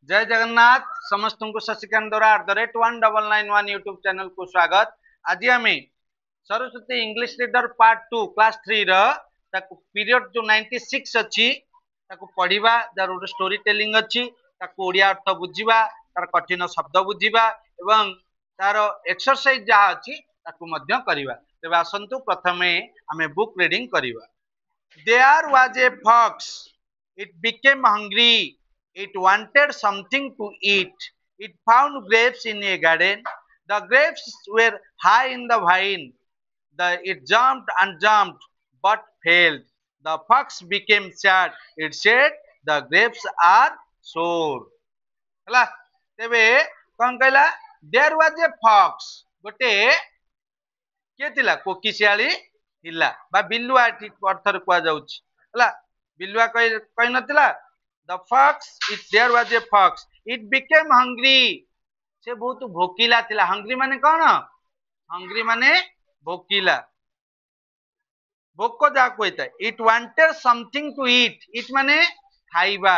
जय जगन्नाथ समस्त को शशिकांत द्वारा @1991 यूट्यूब चैनल को स्वागत। आज आम Saraswati English reader part 2 class 3 period जो 96 अच्छी पढ़ा जार गोटे स्टोरी टेलिंग अच्छी ओडिया अर्थ बुझा तार कठिन शब्द बुझा एवं तार एक्सरसाइज जहाँ अच्छी करवा। तेज आसतु प्रथम आम बुक रीडिंग करवा। There was a fox. It became hungry. It wanted something to eat. It found grapes in a garden. The grapes were high in the vine. It jumped and jumped but failed. The fox became sad. It said, the grapes are sour. ହେଲା ତେବେ କଣ କହିଲା there was a fox ଗୋଟେ କିଏ ଥିଲା କୋକିଶିଆଳି ଥିଲା ବା ବିଲୁଆ ଅର୍ଥରେ କୁହାଯାଉଛି ହେଲା ବିଲୁଆ କହି ନଥିଲା the fox there was a fox it became hungry ସେ ବହୁତ ଭୋକିଲା ଥିଲା hungry ମାନେ କଣ hungry ମାନେ ଭୋକିଲା ଭୋକ ଯାହା କହିଥାଏ it wanted something to eat it ମାନେ ଖାଇବା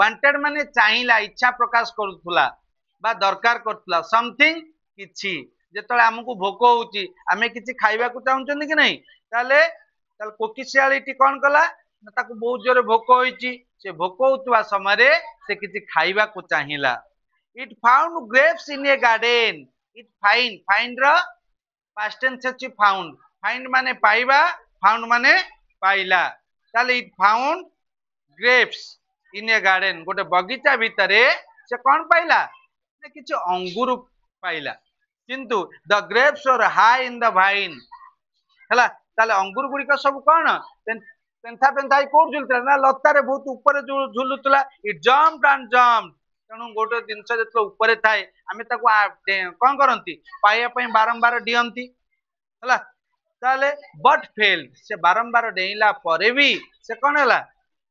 wanted ମାନେ ଚାହିଁଲା ଇଚ୍ଛା ପ୍ରକାଶ କରୁଥିଲା ବା ଦରକାର କରୁଥିଲା something କିଛି ଯେତେବେଳେ ଆମକୁ ଭୋକ ହଉଛି ଆମେ କିଛି ଖାଇବାକୁ ଚାହୁଁଛନ୍ତି କି ନାହିଁ ତାହେଲେ କୋକିଶିଆଳିଟି କଣ କଲା ତାକୁ ବହୁତ ଜୋରେ ଭୋକ ହୋଇଛି ସେ ଭୋକ ହଉଥିବା ସମୟରେ ସେ କିଛି ଖାଇବାକୁ ଚାହିଁଲା it found grapes in a garden it find ର past tense ଅଛି find ମାନେ ପାଇବା found ମାନେ ପାଇଲା ତାହେଲେ it found grapes in a garden ଗୋଟେ ବଗିଚା ଭିତରେ ସେ କଣ ପାଇଲା କିଛି ଅଙ୍ଗୁର ପାଇଲା କିନ୍ତୁ the grapes were high in the vine ହେଲା ତାହେଲେ ଅଙ୍ଗୁର ଗୁଡିକ ସବୁ କଣ ପେନ୍ଥା ପେନ୍ଥା ହେଇ କୋଉଠି ଝୁଲୁଥିଲା ନା ଲତାରେ ବହୁତ ଉପରେ ଝୁଲୁଥିଲା it jumped and jumped ତେଣୁ ଗୋଟେ ଜିନିଷ ଯେତେବେଳେ ଉପରେ ଥାଏ ଆମେ ତାକୁ କଣ କରନ୍ତି ପାଇବା ପାଇଁ ବାରମ୍ବାର ଡିଅନ୍ତି ହେଲା ତାହେଲେ but failed ସେ ବାରମ୍ବାର ଡେଇଁଲା ପରେ ବି ସେ କଣ ହେଲା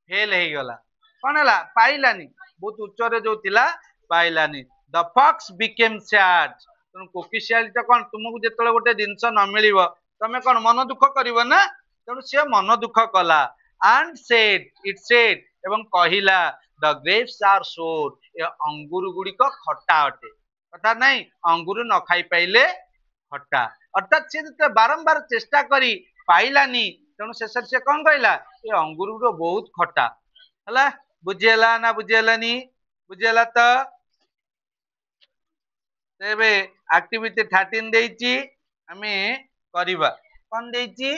ଫେଲ ହେଇଗଲା କଣ ହେଲା ପାଇଲାନି ବହୁତ ଉଚ୍ଚରେ ଯୋଉ ଥିଲା ପାଇଲାନି the fox became sad ତେଣୁ କୋକିଶିଆଳିଟା କଣ ତୁମକୁ ଯେତେବେଳେ ଗୋଟେ ଜିନିଷ ନ ମିଳିବ ତମେ କଣ ମନ ଦୁଃଖ କରିବ ନା ତେଣୁ ସେ ମନ ଦୁଃଖ କଲା and it said ଏବଂ କହିଲା the grapes are sour ଏ ଅଙ୍ଗୁର ଗୁଡିକ ଖଟା ଅଟେ କଥା ନାହିଁ ଅଙ୍ଗୁର ନ ଖାଇ ପାଇଲେ ଖଟା ଅର୍ଥାତ ସେ ଯେତେବେଳେ ବାରମ୍ବାର ଚେଷ୍ଟା କରି ପାଇଲାନି ତେଣୁ ଶେଷରେ ସେ କଣ କହିଲା ଏ ଅଙ୍ଗୁର ଗୁଡିକ ବହୁତ ଖଟା ହେଲା ବୁଝିହେଲା ନା ବୁଝିହେଲାନି ବୁଝିହେଲା ତ ତେବେ ଆକ୍ଟିଭିଟି 13 ଦେଇଛି ଆମେ କରିବା କଣ ଦେଇଛି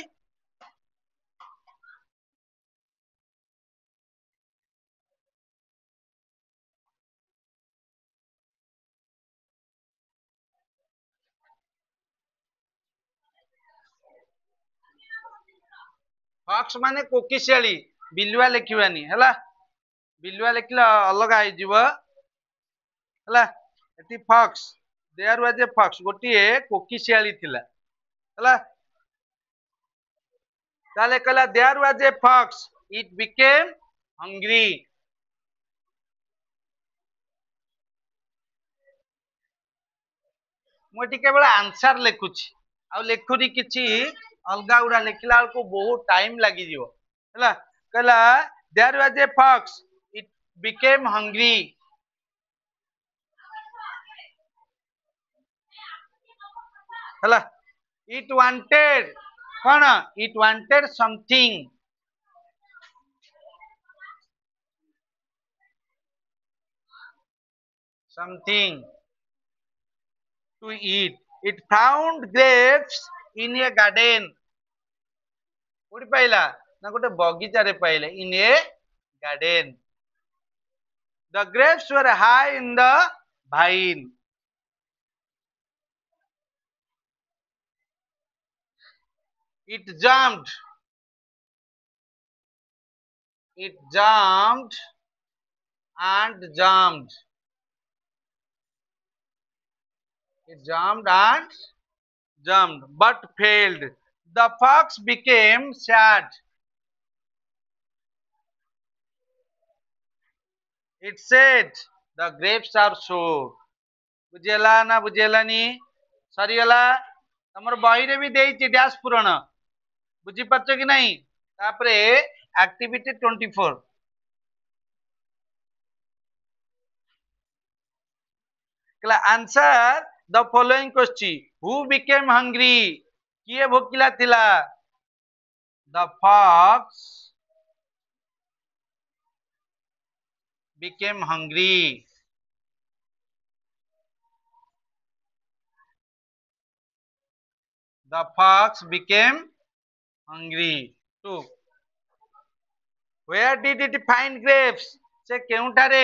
ଫକ୍ସ ମାନେ କୋକିଶିଆଳି ବିଲୁଆ ଲେଖିବାନି ହେଲା ବିଲୁଆ ଲେଖିଲେ ଅଲଗା ହେଇଯିବ ହେଲା ଏଠି ଫକ୍ସ there was a fox ଗୋଟିଏ କୋକିଶିଆଳି ଥିଲା ହେଲା ତାହେଲେ କହିଲା there was a fox it became hungry ମୁଁ ଏଠି କେବଳ ଆନ୍ସର ଲେଖୁଛି ଆଉ ଲେଖୁନି କିଛି ଅଲଗା ଗୁଡା ଲେଖିଲା ବେଳକୁ ବହୁତ ଟାଇମ ଲାଗିଯିବ ହେଲା କହିଲା there was a fox it became hungry ହେଲା it wanted କଣ it wanted something to eat it found grapes in a garden କୋଉଠି ପାଇଲା ନା ଗୋଟେ ବଗିଚାରେ ପାଇଲା in a garden the grapes were high in the vine it jumped and jumped it jumped and jumped but failed the fox became sad it said the grapes are sour ବୁଝିହେଲା ନା ବୁଝିହେଲାନି ସରିଗଲା ତମର ବହିରେ ବି ଦେଇଛି ଡ୍ୟାସ୍ ପୂରଣ ବୁଝିପାରୁଛ କି ନାହିଁ ତାପରେ ଆକ୍ଟିଭିଟି 24 कहला answer the following question who became hungry किए भोकिला थिला the fox became hungry the fox became hungry 2 where did it find grapes से केउंटारे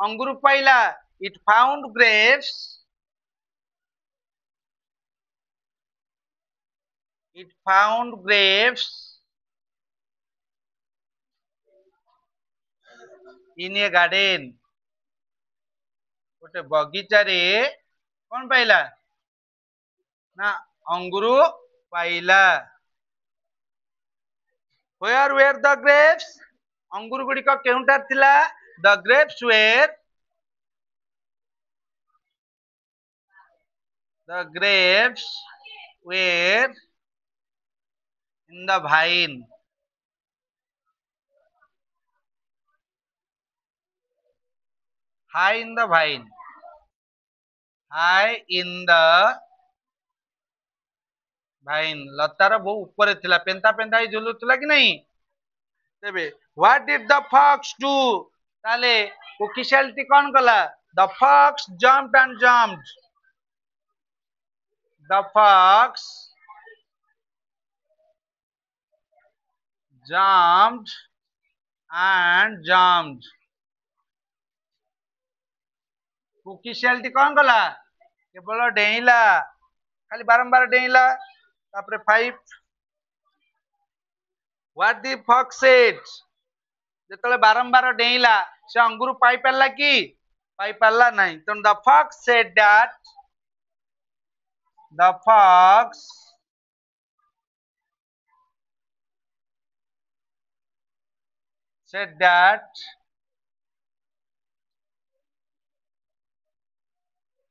अंगुर पाइला it found grapes in a garden गोटे बगीचा रे कौन पाइला ना अंगुर पाइला where were the grapes अंगुर गुडी को केउंटार थिला the grapes were in the vine high in the vine high in the vine लतार बहु ऊपर थिला पेंता पेंता ही झुलुतला कि नहीं तेबे what did the fox do ताले कोकिशालटी कौन कला the fox jumped and jumped the fox jumped and jumped कोकिशालटी कौन कला केवल डेइला खाली बारंबार डेइला तापरे 5 what the fox said जेतले बारंबार डेइला से अंगुर पाई परला की पाई परला नहीं तो the fox said that the fox said that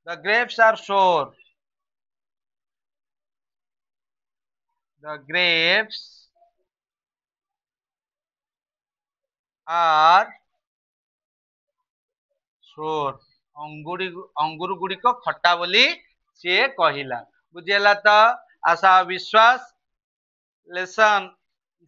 the grapes are sour the grapes are sour अंगुर गुडी को खट्टा बोली से कहिला बुझिला तो आशा विश्वास लेसन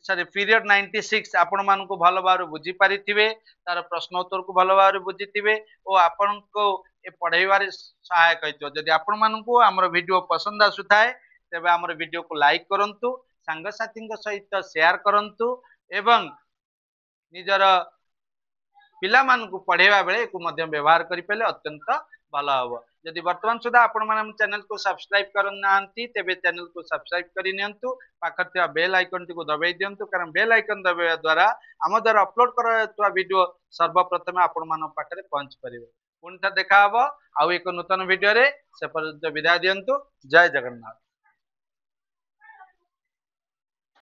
सॉरी पीरियड 96 आपण मान को भलो भाव बुझी पारिथिबे तार प्रश्न उत्तर को भलो भाव बुझीथिबे ओ आपण को ए पढाइबार सहायक होइतो जदि आपण मान को हमर वीडियो पसंद आसु थाए तेबे हमर वीडियो को लाइक करंतु संग साथी सहित शेयर करंतु एवं निजर पिला मान को पढ़ेवा बेले को मध्यम व्यवहार करि पेले अत्यंत भलो हबो यदि वर्तमान सुधा आपण माने चैनल को सब्सक्राइब करन नांती तेबे चैनल को सब्सक्राइब करि नियंतु पाखर बेल आइकन टी को दबाई दियंतु कारण बेल आइकन दबाइवा द्वारा हम द्वारा अपलोड करथवा वीडियो सर्वप्रथम आपण मान पाखरे पहुंच परिबे पुनः देखा हबो आउ एक नूतन वीडियो रे से पर्यंत विदाय दियंतु जय जगन्नाथ।